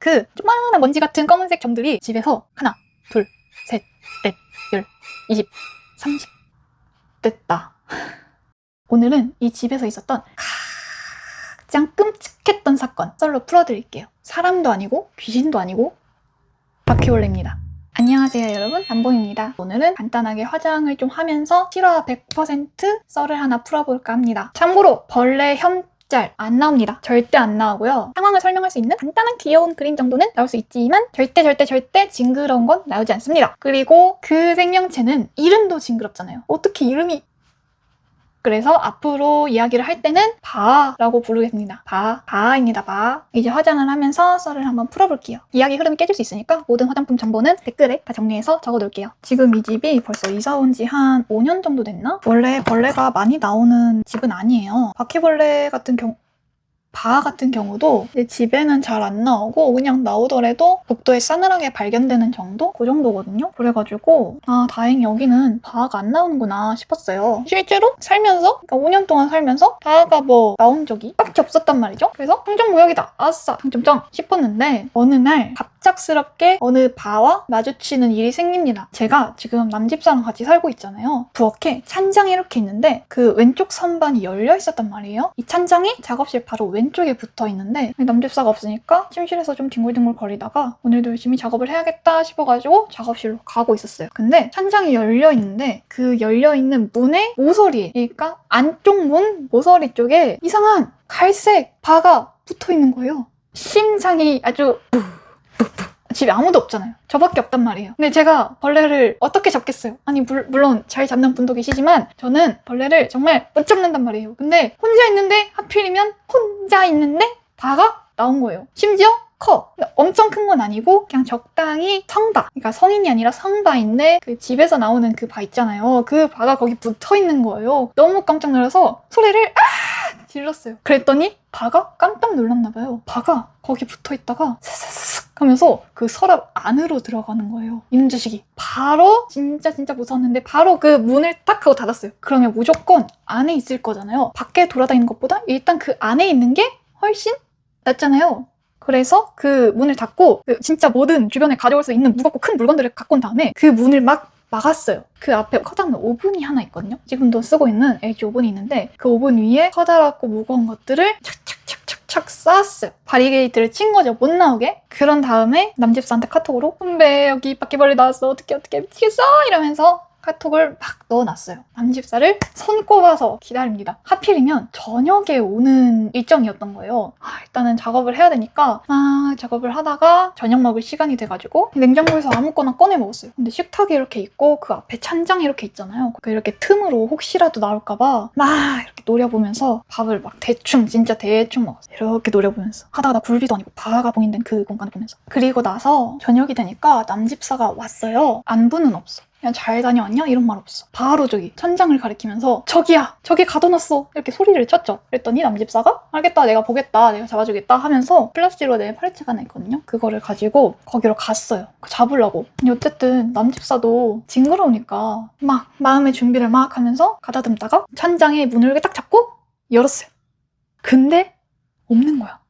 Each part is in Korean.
그 조그마한 먼지 같은 검은색 점들이 집에서 하나, 둘, 셋, 넷, 열, 20, 30 됐다. 오늘은 이 집에서 있었던 가장 끔찍했던 사건 썰로 풀어드릴게요. 사람도 아니고 귀신도 아니고 바퀴벌레입니다. 안녕하세요 여러분, 남봉입니다. 오늘은 간단하게 화장을 좀 하면서 실화 100% 썰을 하나 풀어볼까 합니다. 참고로 벌레 짤 안 나옵니다. 절대 안 나오고요. 상황을 설명할 수 있는 간단한 귀여운 그림 정도는 나올 수 있지만 절대 징그러운 건 나오지 않습니다. 그리고 그 생명체는 이름도 징그럽잖아요. 어떻게 이름이... 그래서 앞으로 이야기를 할 때는 바라고 부르겠습니다. 바입니다. 바. 이제 화장을 하면서 썰을 한번 풀어볼게요. 이야기 흐름이 깨질 수 있으니까 모든 화장품 정보는 댓글에 다 정리해서 적어놓을게요. 지금 이 집이 벌써 이사 온 지 한 5년 정도 됐나? 원래 벌레가 많이 나오는 집은 아니에요. 바퀴벌레 같은 경우 바 같은 경우도 집에는 잘 안 나오고 그냥 나오더라도 복도에 싸늘하게 발견되는 정도? 그 정도거든요. 그래가지고 다행히 여기는 바가 안 나오는구나 싶었어요. 실제로 살면서, 그러니까 5년 동안 살면서 바가 뭐 나온 적이 딱히 없었단 말이죠. 그래서 성전무역이다, 아싸, 당첨점 싶었는데 어느 날 갑작스럽게 어느 바와 마주치는 일이 생깁니다. 제가 지금 남집사랑 같이 살고 있잖아요. 부엌에 찬장이 이렇게 있는데 그 왼쪽 선반이 열려 있었단 말이에요. 이 찬장이 작업실 바로 왼쪽에 붙어 있는데 남집사가 없으니까 침실에서 좀 뒹굴뒹굴 거리다가 오늘도 열심히 작업을 해야겠다 싶어가지고 작업실로 가고 있었어요. 근데 찬장이 열려 있는데 그 열려 있는 문에 모서리, 그러니까 안쪽 문 모서리 쪽에 이상한 갈색 바가 붙어 있는 거예요. 심장이 아주 집에 아무도 없잖아요. 저밖에 없단 말이에요. 근데 제가 벌레를 어떻게 잡겠어요? 아니 물론 잘 잡는 분도 계시지만 저는 벌레를 정말 못 잡는단 말이에요. 근데 혼자 있는데 하필이면 혼자 있는데 바가 나온 거예요. 심지어 커. 엄청 큰 건 아니고 그냥 적당히 성바, 그러니까 성인이 아니라 성바인데 그 집에서 나오는 그 바 있잖아요. 그 바가 거기 붙어 있는 거예요. 너무 깜짝 놀라서 소리를 질렀어요. 그랬더니 바가 깜짝 놀랐나 봐요. 바가 거기 붙어 있다가 스스스스 하면서 그 서랍 안으로 들어가는 거예요. 이놈 자식이. 바로 진짜 무서웠는데 바로 그 문을 딱 하고 닫았어요. 그러면 무조건 안에 있을 거잖아요. 밖에 돌아다니는 것보다 일단 그 안에 있는 게 훨씬 낫잖아요. 그래서 그 문을 닫고 진짜 모든 주변에 가져올 수 있는 무겁고 큰 물건들을 갖고 온 다음에 그 문을 막 막았어요. 그 앞에 커다란 오븐이 하나 있거든요. 지금도 쓰고 있는 LG 오븐이 있는데 그 오븐 위에 커다랗고 무거운 것들을 착착 쌓았어요. 바리게이트를 친 거죠. 못 나오게. 그런 다음에 남집사한테 카톡으로 선배 여기 바퀴벌레 나왔어. 어떻게 미치겠어? 이러면서 카톡을 막 넣어놨어요. 남집사를 손꼽아서 기다립니다. 하필이면 저녁에 오는 일정이었던 거예요. 일단은 작업을 해야 되니까 작업을 하다가 저녁 먹을 시간이 돼가지고 냉장고에서 아무거나 꺼내 먹었어요. 근데 식탁이 이렇게 있고 그 앞에 찬장이 이렇게 있잖아요. 이렇게 틈으로 혹시라도 나올까봐 막 이렇게 노려보면서 밥을 막 진짜 대충 먹었어요. 이렇게 노려보면서 하다가 나 굴비도 아니고 바가 봉인된 그 공간을 보면서. 그리고 나서 저녁이 되니까 남집사가 왔어요. 안부는 없어. 그냥 잘 다녀왔냐? 이런 말 없어. 바로 저기 천장을 가리키면서 저기야! 저기 가둬놨어! 이렇게 소리를 쳤죠. 그랬더니 남집사가 알겠다, 내가 보겠다, 내가 잡아주겠다 하면서 플라스틱으로 된 파리채가 하나 있거든요. 그거를 가지고 거기로 갔어요. 잡으려고. 근데 어쨌든 남집사도 징그러우니까 막 마음의 준비를 막 하면서 가다듬다가 천장에 문을 이렇게 딱 잡고 열었어요. 근데 없는 거야.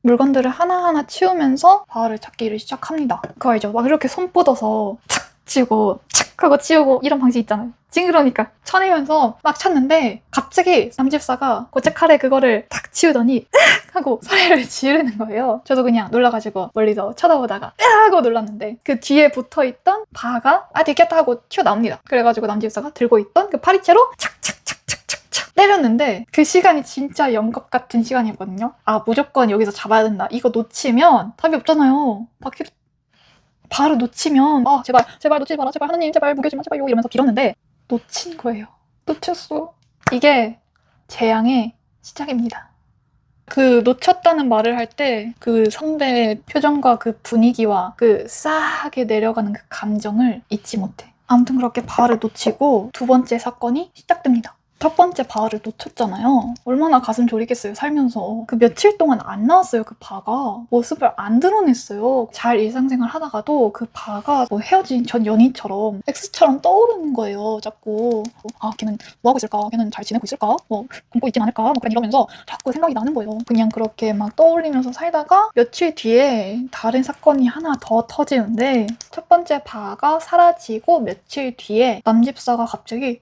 물건들을 하나하나 치우면서 바를 찾기를 시작합니다. 그거 알죠? 막 이렇게 손 뻗어서 착 치우고 착 하고 치우고 이런 방식 있잖아요. 징그러우니까 쳐내면서 막 찾는데 갑자기 남집사가 고체칼에 그거를 탁 치우더니 으악 하고 소리를 지르는 거예요. 저도 그냥 놀라가지고 멀리서 쳐다보다가 으악 하고 놀랐는데 그 뒤에 붙어있던 바가 되겠다 하고 튀어나옵니다. 그래가지고 남집사가 들고 있던 그 파리채로 착착착착착착 때렸는데 그 시간이 진짜 연극 같은 시간이었거든요. 무조건 여기서 잡아야 된다. 이거 놓치면 답이 없잖아요. 바로 놓치면 제발 놓치지 마라, 제발 하나님, 제발 무겨지 마, 제발요 이러면서 빌었는데 놓친 거예요. 놓쳤어. 이게 재앙의 시작입니다. 그 놓쳤다는 말을 할 때 그 선배의 표정과 그 분위기와 그 싸하게 내려가는 그 감정을 잊지 못해. 아무튼 그렇게 바를 놓치고 두 번째 사건이 시작됩니다. 첫 번째 바를 놓쳤잖아요. 얼마나 가슴 졸이겠어요, 살면서. 그 며칠 동안 안 나왔어요, 그 바가. 모습을 안 드러냈어요. 잘 일상생활 하다가도 그 바가 뭐 헤어진 전 연인처럼 X처럼 떠오르는 거예요, 자꾸. 아, 걔는 뭐 하고 있을까? 걔는 잘 지내고 있을까? 뭐 굶고 있진 않을까? 뭐 그냥 이러면서 자꾸 생각이 나는 거예요. 그냥 그렇게 막 떠올리면서 살다가 며칠 뒤에 다른 사건이 하나 더 터지는데 첫 번째 바가 사라지고 며칠 뒤에 남집사가 갑자기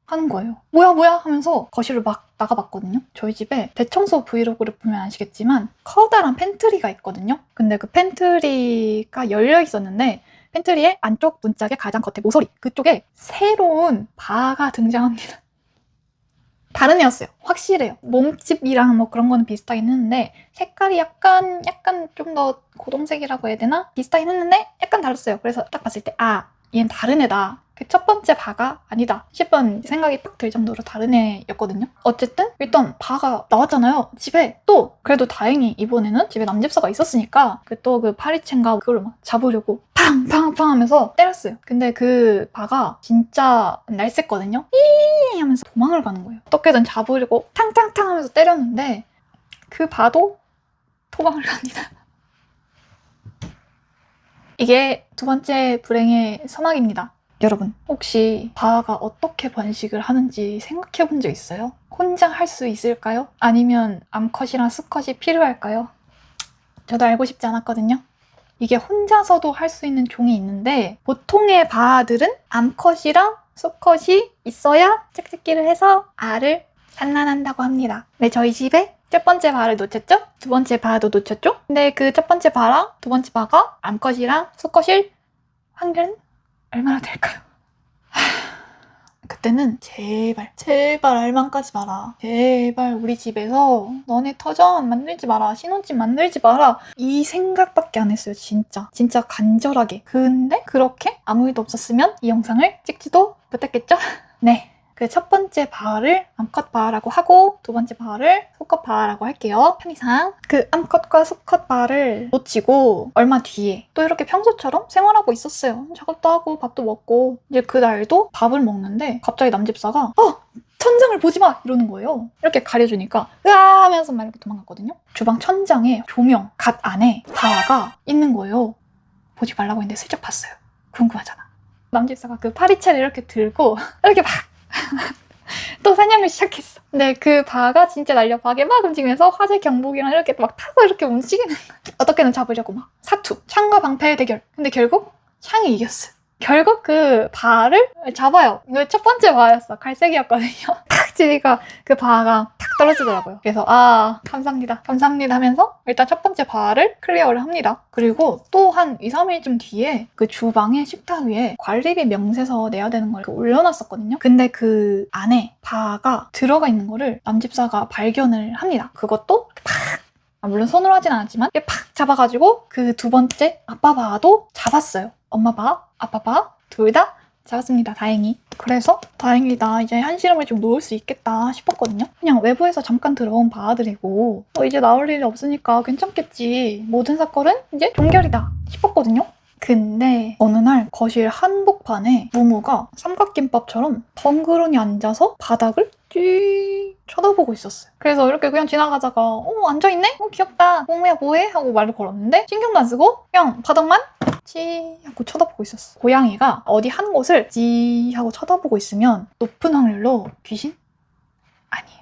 하는 거예요. 뭐야 하면서 거실을 막 나가봤거든요. 저희 집에 대청소 브이로그를 보면 아시겠지만 커다란 팬트리가 있거든요. 근데 그 팬트리가 열려 있었는데 팬트리의 안쪽 문짝의 가장 겉에 모서리 그쪽에 새로운 바가 등장합니다. 다른 애였어요. 확실해요. 몸집이랑 뭐 그런 거는 비슷하긴 했는데 색깔이 약간 좀 더 고동색이라고 해야 되나? 비슷하긴 했는데 약간 달랐어요. 그래서 딱 봤을 때 아, 얘는 다른 애다. 그 첫 번째 바가 아니다 싶은 생각이 딱 들 정도로 다른 애였거든요. 어쨌든 일단 바가 나왔잖아요. 집에 또 그래도 다행히 이번에는 집에 남집사가 있었으니까 그 파리채인가 그걸로 막 잡으려고 팡팡팡 하면서 때렸어요. 근데 그 바가 진짜 날쌔거든요. 이 하면서 도망을 가는 거예요. 어떻게든 잡으려고 탕탕탕 하면서 때렸는데 그 바도 도망을 갑니다. 이게 두 번째 불행의 서막입니다. 여러분, 혹시 바가 어떻게 번식을 하는지 생각해 본 적 있어요? 혼자 할 수 있을까요? 아니면 암컷이랑 수컷이 필요할까요? 저도 알고 싶지 않았거든요. 이게 혼자서도 할 수 있는 종이 있는데 보통의 바들은 암컷이랑 수컷이 있어야 짝짓기를 해서 알을 산란한다고 합니다. 네, 저희 집에 첫 번째 바를 놓쳤죠? 두 번째 바도 놓쳤죠? 근데 그 첫 번째 바랑 두 번째 바가 암컷이랑 수컷일 확률은 얼마나 될까요? 그때는 제발 알만 까지 마라. 제발 우리 집에서 너네 터전 만들지 마라. 신혼집 만들지 마라. 이 생각밖에 안 했어요. 진짜 간절하게. 근데 그렇게 아무 일도 없었으면 이 영상을 찍지도 못했겠죠? 네. 그 첫 번째 바를 암컷 바라고 하고 두 번째 바를 수컷 바라고 할게요. 편의상. 그 암컷과 수컷 바를 놓치고 얼마 뒤에 또 이렇게 평소처럼 생활하고 있었어요. 작업도 하고 밥도 먹고 이제 그날도 밥을 먹는데 갑자기 남집사가 천장을 보지 마! 이러는 거예요. 이렇게 가려주니까 으아 하면서 막 이렇게 도망갔거든요. 주방 천장에 조명 갓 안에 바가 있는 거예요. 보지 말라고 했는데 슬쩍 봤어요. 궁금하잖아. 남집사가 그 파리채를 이렇게 들고 이렇게 막 또 사냥을 시작했어. 근데 그 바가 진짜 날렵하게 막 움직이면서 화재 경보기랑 이렇게 막 타고 이렇게 움직이는 거야. 어떻게든 잡으려고 막 사투, 창과 방패의 대결. 근데 결국 창이 이겼어. 결국 그 바를 잡아요. 이거 첫 번째 바였어. 갈색이었거든요. 탁 치니까 그 바가 탁 떨어지더라고요. 그래서 감사합니다 하면서 일단 첫 번째 바를 클리어를 합니다. 그리고 또 한 2, 3일쯤 뒤에 그 주방에 식탁 위에 관리비 명세서 내야 되는 걸 올려놨었거든요. 근데 그 안에 바가 들어가 있는 거를 남집사가 발견을 합니다. 그것도 물론 손으로 하진 않았지만 팍 잡아가지고 그 두 번째 아빠 바도 잡았어요. 엄마 바, 아빠 바 둘 다 잡았습니다. 다행히. 그래서 다행이다. 이제 한시름을 좀 놓을 수 있겠다 싶었거든요. 그냥 외부에서 잠깐 들어온 바들이고 이제 나올 일이 없으니까 괜찮겠지. 모든 사건은 이제 종결이다 싶었거든요. 근데 어느 날 거실 한복판에 무무가 삼각김밥처럼 덩그러니 앉아서 바닥을 쭉 쳐다보고 있었어요. 그래서 이렇게 그냥 지나가다가 앉아있네? 귀엽다. 무무야 뭐해? 하고 말을 걸었는데 신경도 안 쓰고 그냥 바닥만 찌 하고 쳐다보고 있었어. 고양이가 어디 한 곳을 찌 하고 쳐다보고 있으면 높은 확률로 귀신? 아니에요.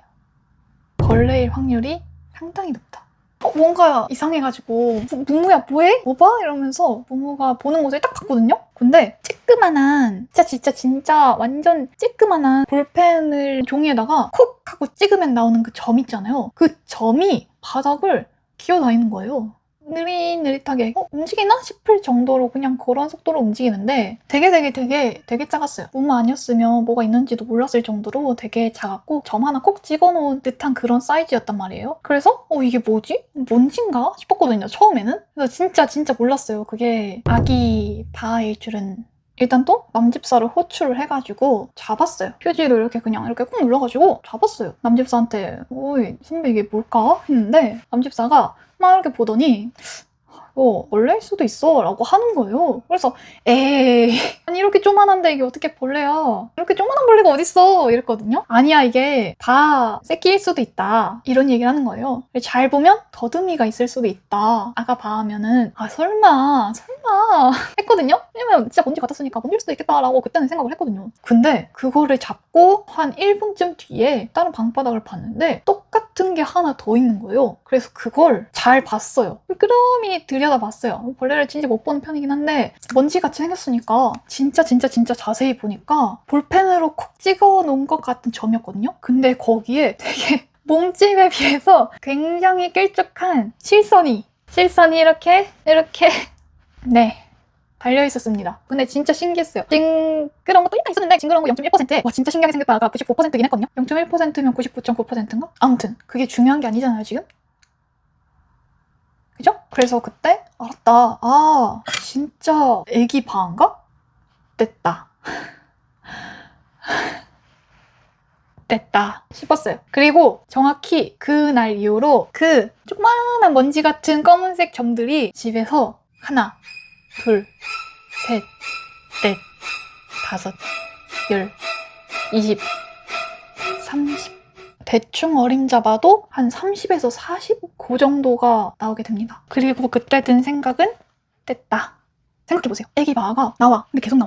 벌레일 확률이 상당히 높다. 뭔가 이상해가지고 무무야 뭐해? 뭐 봐? 이러면서 무무가 보는 곳을 딱 봤거든요? 근데 찌끄만한 진짜 완전 찌끄만한 볼펜을 종이에다가 콕 하고 찍으면 나오는 그 점 있잖아요. 그 점이 바닥을 기어다니는 거예요. 느릿느릿하게 움직이나 싶을 정도로 그냥 그런 속도로 움직이는데 되게 작았어요. 무무 아니었으면 뭐가 있는지도 몰랐을 정도로 되게 작았고 점 하나 콕 찍어놓은 듯한 그런 사이즈였단 말이에요. 그래서 이게 뭐지? 뭔진가 싶었거든요. 처음에는. 그래서 진짜 몰랐어요. 그게 아기 바일 줄은. 일단 또 남집사를 호출을 해가지고 잡았어요. 휴지로 이렇게 그냥 이렇게 꾹 눌러가지고 잡았어요. 남집사한테 어이 선배 이게 뭘까? 했는데 남집사가 막 이렇게 보더니 벌레일 수도 있어 라고 하는 거예요. 그래서 에이 아니 이렇게 조만한데 이게 어떻게 벌레야, 이렇게 조만한 벌레가 어딨어 이랬거든요. 아니야 이게 다 새끼일 수도 있다 이런 얘기를 하는 거예요. 잘 보면 더듬이가 있을 수도 있다. 아까 봐하면은 설마 했거든요. 왜냐면 진짜 먼지 같았으니까 먼지일 수도 있겠다라고 그때는 생각을 했거든요. 근데 그거를 잡고 한 1분쯤 뒤에 다른 방바닥을 봤는데 똑같은 게 하나 더 있는 거예요. 그래서 그걸 잘 봤어요. 끄러미 들여다봤어요. 벌레를 진짜 못 보는 편이긴 한데 먼지같이 생겼으니까 진짜 자세히 보니까 볼펜으로 콕 찍어 놓은 것 같은 점이었거든요. 근데 거기에 되게 몸집에 비해서 굉장히 길쭉한 실선이 이렇게 네 달려 있었습니다. 근데 진짜 신기했어요. 징그러운 것도 약간 있었는데 징그러운 거 0.1%. 와 진짜 신기하게 생겼다가 99%긴 했거든요. 0.1%면 99.9%인가? 아무튼 그게 중요한 게 아니잖아요 지금? 그죠? 그래서 그때 알았다. 아 진짜 애기 바인가? 됐다 싶었어요. 그리고 정확히 그날 이후로 그 조그만한 먼지 같은 검은색 점들이 집에서 하나, 둘, 셋, 넷, 다섯, 열, 20, 30 대충 어림잡아도 한 30에서 40? 그 정도가 나오게 됩니다. 그리고 그때 든 생각은 됐다. 생각해보세요. 애기 바아가 나와. 근데 계속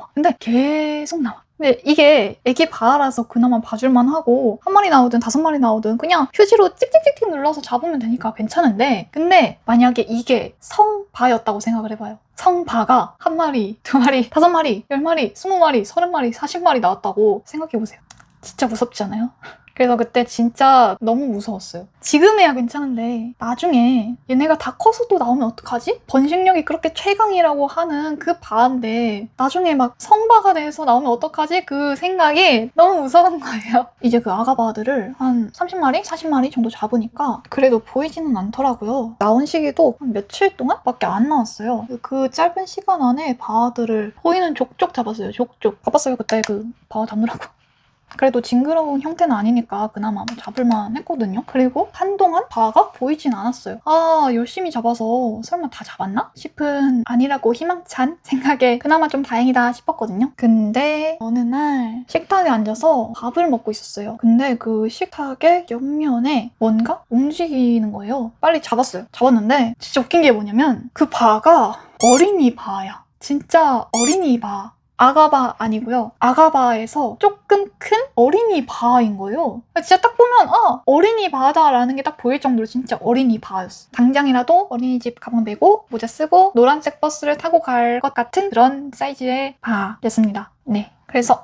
나와. 근데 이게 애기 바아라서 그나마 봐줄만 하고 한 마리 나오든 5마리 나오든 그냥 휴지로 찍찍찍찍 눌러서 잡으면 되니까 괜찮은데 근데 만약에 이게 성바였다고 생각을 해봐요. 성바가 한 마리, 2마리, 5마리, 10마리, 20마리, 30마리, 40마리 나왔다고 생각해보세요. 진짜 무섭지 않아요? 그래서 그때 진짜 너무 무서웠어요. 지금에야 괜찮은데 나중에 얘네가 다 커서 또 나오면 어떡하지? 번식력이 그렇게 최강이라고 하는 그 바인데 나중에 막 성바가 돼서 나오면 어떡하지? 그 생각이 너무 무서운 거예요. 이제 그 아가 바들을 한 30마리? 40마리 정도 잡으니까 그래도 보이지는 않더라고요. 나온 시기도 한 며칠 동안 밖에 안 나왔어요. 그 짧은 시간 안에 바들을 보이는 족족 잡았어요. 족족. 바빴어요 그때 그 바 잡느라고. 그래도 징그러운 형태는 아니니까 그나마 잡을만 했거든요. 그리고 한동안 바가 보이진 않았어요. 아 열심히 잡아서 설마 다 잡았나? 싶은 아니라고 희망찬 생각에 그나마 좀 다행이다 싶었거든요. 근데 어느 날 식탁에 앉아서 밥을 먹고 있었어요. 근데 그 식탁의 옆면에 뭔가 움직이는 거예요. 빨리 잡았어요. 잡았는데 진짜 웃긴 게 뭐냐면 그 바가 어린이 바야. 진짜 어린이 바. 아가바 아니고요. 아가바에서 조금 큰 어린이 바인 거예요. 진짜 딱 보면 어린이 바다라는 게 딱 보일 정도로 진짜 어린이 바였어. 당장이라도 어린이집 가방 메고 모자 쓰고 노란색 버스를 타고 갈 것 같은 그런 사이즈의 바였습니다. 네. 그래서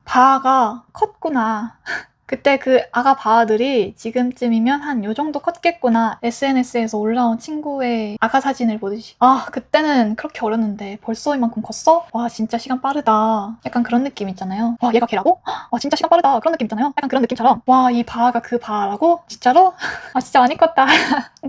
바가 컸구나. 그때 그 아가 바아들이 지금쯤이면 한 요 정도 컸겠구나. SNS에서 올라온 친구의 아가 사진을 보듯이. 그때는 그렇게 어렸는데 벌써 이만큼 컸어? 와 진짜 시간 빠르다. 약간 그런 느낌 있잖아요. 와 얘가 걔라고? 와 진짜 시간 빠르다. 그런 느낌 있잖아요. 약간 그런 느낌처럼 와 이 바아가 그 바아라고? 진짜로? 진짜 많이 컸다.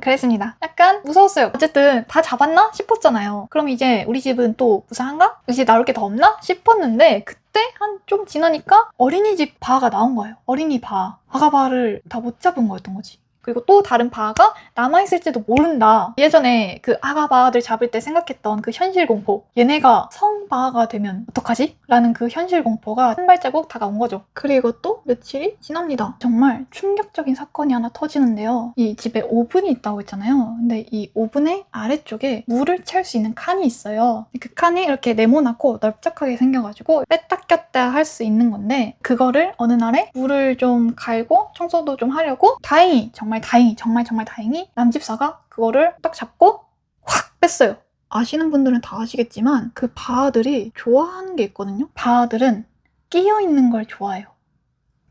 그랬습니다. 약간 무서웠어요. 어쨌든 다 잡았나? 싶었잖아요. 그럼 이제 우리 집은 또 무사한가? 이제 나올 게 더 없나? 싶었는데 그때 한 좀 지나니까 어린이집 바가 나온 거예요. 어린이 바. 아가바를 다 못 잡은 거였던 거지. 그리고 또 다른 바가 남아있을지도 모른다. 예전에 그 아가바들 잡을 때 생각했던 그 현실 공포. 얘네가 성바가 되면 어떡하지? 라는 그 현실 공포가 한 발자국 다가온 거죠. 그리고 또 며칠이 지납니다. 정말 충격적인 사건이 하나 터지는데요. 이 집에 오븐이 있다고 했잖아요. 근데 이 오븐의 아래쪽에 물을 채울 수 있는 칸이 있어요. 그 칸이 이렇게 네모나고 넓적하게 생겨가지고 뺐다 꼈다 할 수 있는 건데 그거를 어느 날에 물을 좀 갈고 청소도 좀 하려고 정말 다행히 남집사가 그거를 딱 잡고 확 뺐어요. 아시는 분들은 다 아시겠지만 그 바아들이 좋아하는 게 있거든요. 바아들은 끼어있는 걸 좋아해요.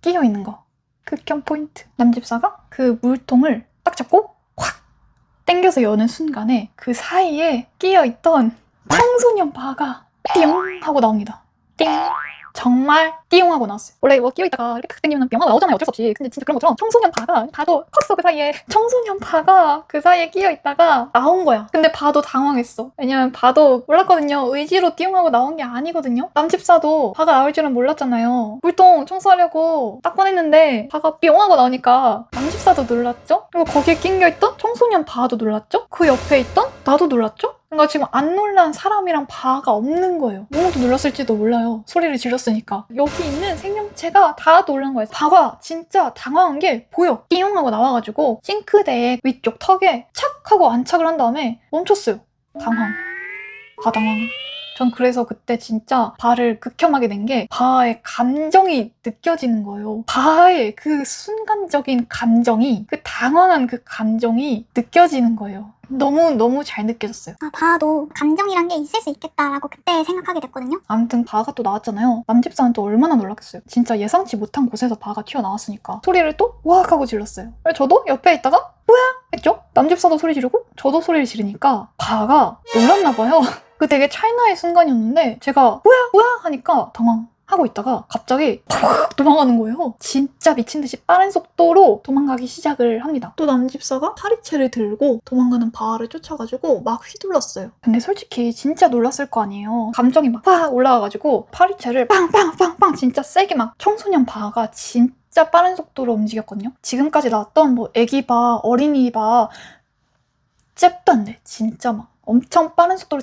끼어있는 거. 극혐 포인트. 남집사가 그 물통을 딱 잡고 확 당겨서 여는 순간에 그 사이에 끼어있던 청소년 바가 띵 하고 나옵니다. 띵. 정말 띠용 하고 나왔어요. 원래 뭐 끼어있다가 이렇게 탁 당기면 영화가 나오잖아요. 어쩔 수 없이. 근데 진짜 그런 것처럼 청소년 바가 바도 컸어 그 사이에. 청소년 바가 그 사이에 끼어있다가 나온 거야. 근데 바도 당황했어. 왜냐면 바도 몰랐거든요. 의지로 띠용하고 나온 게 아니거든요. 남집사도 바가 나올 줄은 몰랐잖아요. 물통 청소하려고 딱 꺼냈는데 바가 뿅 하고 나오니까 남집사도 놀랐죠? 그리고 거기에 낑겨있던 청소년 바도 놀랐죠? 그 옆에 있던 나도 놀랐죠? 그러니까 지금 안 놀란 사람이랑 바가 없는 거예요. 누구도 놀랐을지도 몰라요. 소리를 질렀으니까. 여기 있는 생명체가 다 놀란 거예요. 바가 진짜 당황한 게 보여. 띠용 하고 나와가지고 싱크대 위쪽 턱에 착 하고 안착을 한 다음에 멈췄어요. 당황. 바당황. 전 그래서 그때 진짜 바를 극혐하게 된 게 바의 감정이 느껴지는 거예요. 바의 그 순간적인 감정이, 그 당황한 그 감정이 느껴지는 거예요. 너무 잘 느껴졌어요. 아, 바도 감정이란 게 있을 수 있겠다라고 그때 생각하게 됐거든요. 아무튼 바가 또 나왔잖아요. 남집사는 또 얼마나 놀랐겠어요. 진짜 예상치 못한 곳에서 바가 튀어나왔으니까 소리를 또 우악 하고 질렀어요. 그래서 저도 옆에 있다가 뭐야? 했죠? 남집사도 소리 지르고 저도 소리를 지르니까 바가 놀랐나 봐요. 그 되게 찰나의 순간이었는데 제가 뭐야 하니까 당황하고 있다가 갑자기 팍 도망가는 거예요. 진짜 미친 듯이 빠른 속도로 도망가기 시작을 합니다. 또 남집사가 파리채를 들고 도망가는 바를 쫓아가지고 막 휘둘렀어요. 근데 솔직히 진짜 놀랐을 거 아니에요. 감정이 막 팍 올라와가지고 파리채를 빵빵빵빵 진짜 세게 막 청소년 바가 진짜 빠른 속도로 움직였거든요. 지금까지 나왔던 뭐 애기 바, 어린이 바 잽도 안 돼. 진짜 막 엄청 빠른 속도로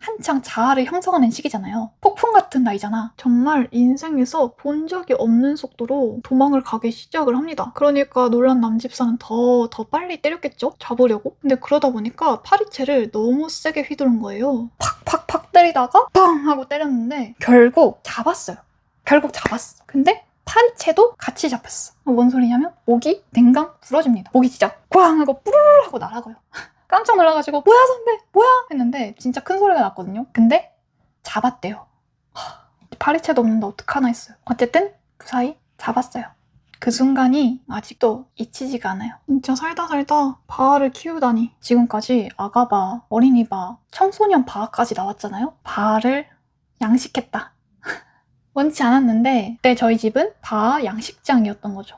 한창 자아를 형성하는 시기잖아요. 폭풍 같은 나이잖아. 정말 인생에서 본 적이 없는 속도로 도망을 가기 시작을 합니다. 그러니까 놀란 남집사는 더 빨리 때렸겠죠? 잡으려고. 근데 그러다 보니까 파리채를 너무 세게 휘두른 거예요. 팍팍팍 때리다가 팡 하고 때렸는데 결국 잡았어요. 근데 파리채도 같이 잡혔어. 뭔 소리냐면 목이 냉강 부러집니다. 목이 진짜 꽝 하고 뿌르르 하고 날아가요. 깜짝 놀라가지고 뭐야 선배 뭐야 했는데 진짜 큰 소리가 났거든요. 근데 잡았대요. 파리채도 없는데 어떡하나 했어요. 어쨌든 무사히 잡았어요. 그 순간이 아직도 잊히지가 않아요. 진짜 살다 바를 키우다니. 지금까지 아가바, 어린이바, 청소년 바까지 나왔잖아요. 바를 양식했다. 원치 않았는데 그때 저희 집은 바 양식장이었던 거죠.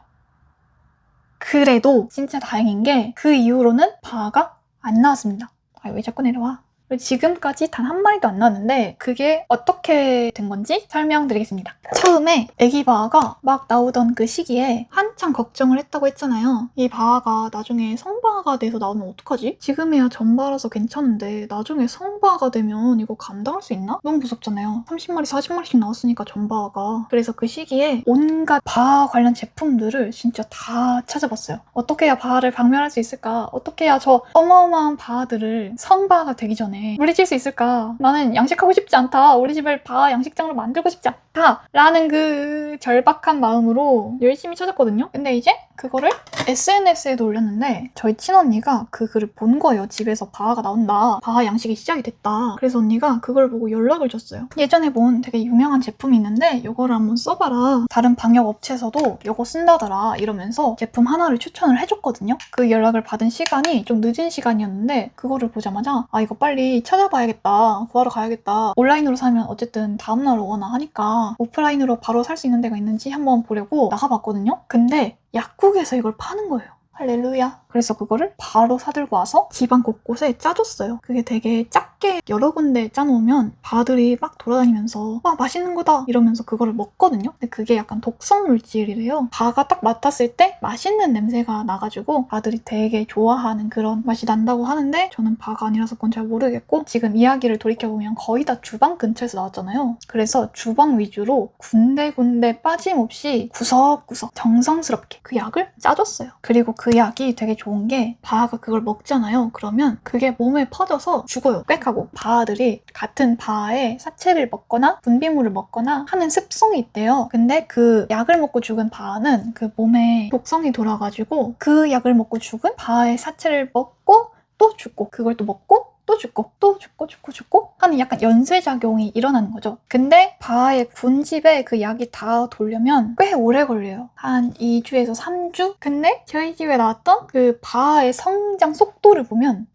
그래도 진짜 다행인 게 그 이후로는 바가 안 나왔습니다. 아, 왜 자꾸 내려와? 지금까지 단 한 마리도 안 나왔는데 그게 어떻게 된 건지 설명드리겠습니다. 처음에 애기 바아가 막 나오던 그 시기에 한창 걱정을 했다고 했잖아요. 이 바아가 나중에 성바아가 돼서 나오면 어떡하지? 지금이야 전바라서 괜찮은데 나중에 성바아가 되면 이거 감당할 수 있나? 너무 무섭잖아요. 30마리, 40마리씩 나왔으니까 전바아가. 그래서 그 시기에 온갖 바아 관련 제품들을 진짜 다 찾아봤어요. 어떻게 해야 바아를 박멸할 수 있을까? 어떻게 해야 저 어마어마한 바아들을 성바아가 되기 전에 물리칠 수 있을까? 나는 양식하고 싶지 않다. 우리 집을 바아 양식장으로 만들고 싶지 않다. 라는 그 절박한 마음으로 열심히 찾았거든요. 근데 이제 그거를 SNS에도 올렸는데 저희 친언니가 그 글을 본 거예요. 집에서 바아가 나온다. 바아 양식이 시작이 됐다. 그래서 언니가 그걸 보고 연락을 줬어요. 예전에 본 되게 유명한 제품이 있는데 이거를 한번 써봐라. 다른 방역 업체에서도 이거 쓴다더라 이러면서 제품 하나를 추천을 해줬거든요. 그 연락을 받은 시간이 좀 늦은 시간이었는데 그거를 보자마자 아 이거 빨리 찾아봐야겠다. 구하러 가야겠다. 온라인으로 사면 어쨌든 다음날 오거나 하니까 오프라인으로 바로 살 수 있는 데가 있는지 한번 보려고 나가봤거든요. 근데 약국에서 이걸 파는 거예요. 할렐루야. 그래서 그거를 바로 사들고 와서 집안 곳곳에 짜줬어요. 그게 되게 작게 여러 군데 짜놓으면 바들이 막 돌아다니면서 와 맛있는 거다 이러면서 그거를 먹거든요. 근데 그게 약간 독성 물질이래요. 바가 딱 맡았을 때 맛있는 냄새가 나가지고 바들이 되게 좋아하는 그런 맛이 난다고 하는데 저는 바가 아니라서 그건 잘 모르겠고 지금 이야기를 돌이켜보면 거의 다 주방 근처에서 나왔잖아요. 그래서 주방 위주로 군데군데 빠짐없이 구석구석 정성스럽게 그 약을 짜줬어요. 그리고 그 약이 되게 좋은 게 바아가 그걸 먹잖아요. 그러면 그게 몸에 퍼져서 죽어요. 꽥 하고. 바아들이 같은 바아의 사체를 먹거나 분비물을 먹거나 하는 습성이 있대요. 근데 그 약을 먹고 죽은 바아는 그 몸에 독성이 돌아가지고 그 약을 먹고 죽은 바아의 사체를 먹고 또 죽고 그걸 또 먹고 또 죽고 또 죽고 하는 약간 연쇄작용이 일어나는 거죠. 근데 바아의 군집에 그 약이 다 돌려면 꽤 오래 걸려요. 한 2주에서 3주? 근데 저희 집에 나왔던 그 바아의 성장 속도를 보면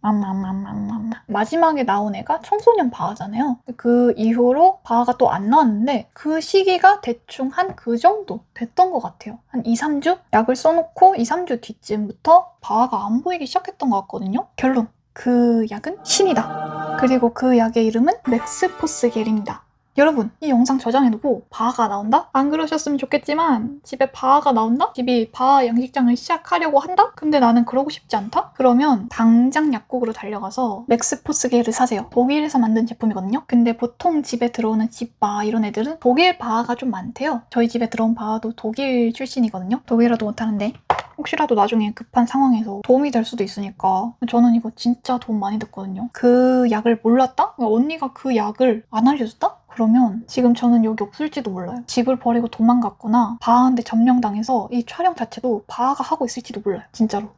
마지막에 나온 애가 청소년 바아잖아요. 그 이후로 바아가 또 안 나왔는데 그 시기가 대충 한 그 정도 됐던 것 같아요. 한 2, 3주? 약을 써놓고 2, 3주 뒤쯤부터 바아가 안 보이기 시작했던 것 같거든요. 결론. 그 약은 신이다. 그리고 그 약의 이름은 맥스포스겔입니다. 여러분, 이 영상 저장해두고 바아가 나온다? 안 그러셨으면 좋겠지만 집에 바아가 나온다? 집이 바아 양식장을 시작하려고 한다? 근데 나는 그러고 싶지 않다? 그러면 당장 약국으로 달려가서 맥스포스게를 사세요. 독일에서 만든 제품이거든요. 근데 보통 집에 들어오는 집바아 이런 애들은 독일 바아가 좀 많대요. 저희 집에 들어온 바아도 독일 출신이거든요. 독일어도 못하는데 혹시라도 나중에 급한 상황에서 도움이 될 수도 있으니까 저는 이거 진짜 도움 많이 됐거든요. 그 약을 몰랐다? 언니가 그 약을 안 알려줬다? 그러면 지금 저는 여기 없을지도 몰라요. 집을 버리고 도망갔거나 바아한테 점령당해서 이 촬영 자체도 바아가 하고 있을지도 몰라요. 진짜로.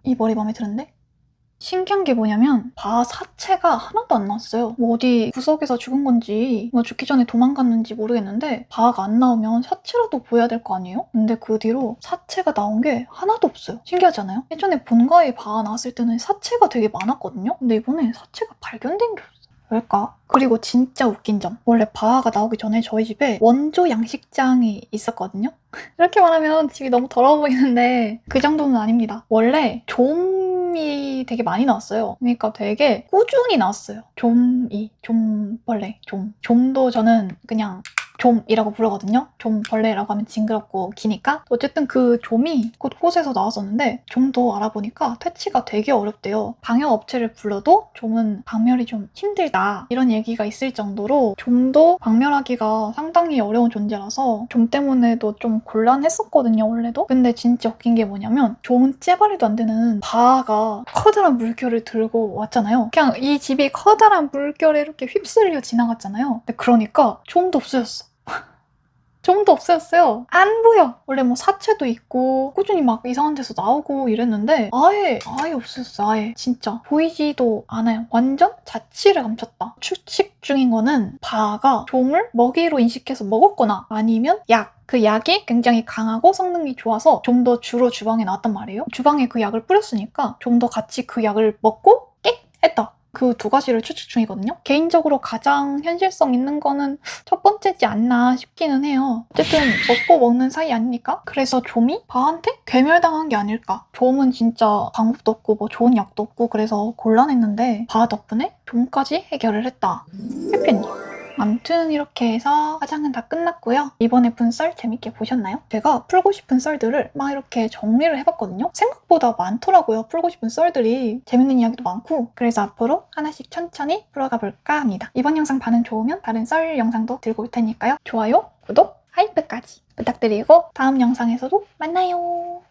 이 머리 마음에 드는데? 신기한 게 뭐냐면 바아 사체가 하나도 안 나왔어요. 뭐 어디 구석에서 죽은 건지 뭐 죽기 전에 도망갔는지 모르겠는데 바아가 안 나오면 사체라도 보여야 될 거 아니에요? 근데 그 뒤로 사체가 나온 게 하나도 없어요. 신기하지 않아요? 예전에 본가에 바아 나왔을 때는 사체가 되게 많았거든요? 근데 이번에 사체가 발견된 게 없어요. 왜일까? 그리고 진짜 웃긴 점. 원래 바아가 나오기 전에 저희 집에 원조 양식장이 있었거든요? 이렇게 말하면 집이 너무 더러워 보이는데 그 정도는 아닙니다. 원래 좀이 되게 많이 나왔어요. 그러니까 되게 꾸준히 나왔어요. 좀벌레, 좀도 저는 그냥 좀이라고 부르거든요. 좀벌레라고 하면 징그럽고 기니까. 어쨌든 그 좀이 곳곳에서 나왔었는데 좀도 알아보니까 퇴치가 되게 어렵대요. 방역 업체를 불러도 좀은 박멸이 좀 힘들다 이런 얘기가 있을 정도로 좀도 박멸하기가 상당히 어려운 존재라서 좀 때문에도 좀 곤란했었거든요, 원래도. 근데 진짜 웃긴 게 뭐냐면 좀은 째발이도 안 되는 바아가 커다란 물결을 들고 왔잖아요. 그냥 이 집이 커다란 물결에 이렇게 휩쓸려 지나갔잖아요. 근데 그러니까 좀도 없어졌어. 좀도 없어졌어요. 안 보여. 원래 뭐 사체도 있고 꾸준히 막 이상한 데서 나오고 이랬는데 아예 없어졌어. 아예 진짜 보이지도 않아요. 완전 자취를 감췄다. 추측 중인 거는 바아가 좀을 먹이로 인식해서 먹었거나 아니면 그 약이 굉장히 강하고 성능이 좋아서 좀 더 주로 주방에 나왔단 말이에요. 주방에 그 약을 뿌렸으니까 좀 더 같이 그 약을 먹고 끽 했다. 그 두 가지를 추측 중이거든요. 개인적으로 가장 현실성 있는 거는 첫 번째지 않나 싶기는 해요. 어쨌든 먹고 먹는 사이 아닙니까? 그래서 좀이 바한테 괴멸당한 게 아닐까. 좀은 진짜 방법도 없고 뭐 좋은 약도 없고 그래서 곤란했는데 바 덕분에 좀까지 해결을 했다. 해피엔딩. 아무튼 이렇게 해서 화장은 다 끝났고요. 이번에 푼 썰 재밌게 보셨나요? 제가 풀고 싶은 썰들을 막 이렇게 정리를 해봤거든요. 생각보다 많더라고요. 풀고 싶은 썰들이. 재밌는 이야기도 많고 그래서 앞으로 하나씩 천천히 풀어가 볼까 합니다. 이번 영상 반응 좋으면 다른 썰 영상도 들고 올 테니까요. 좋아요, 구독, 하이프까지 부탁드리고 다음 영상에서도 만나요.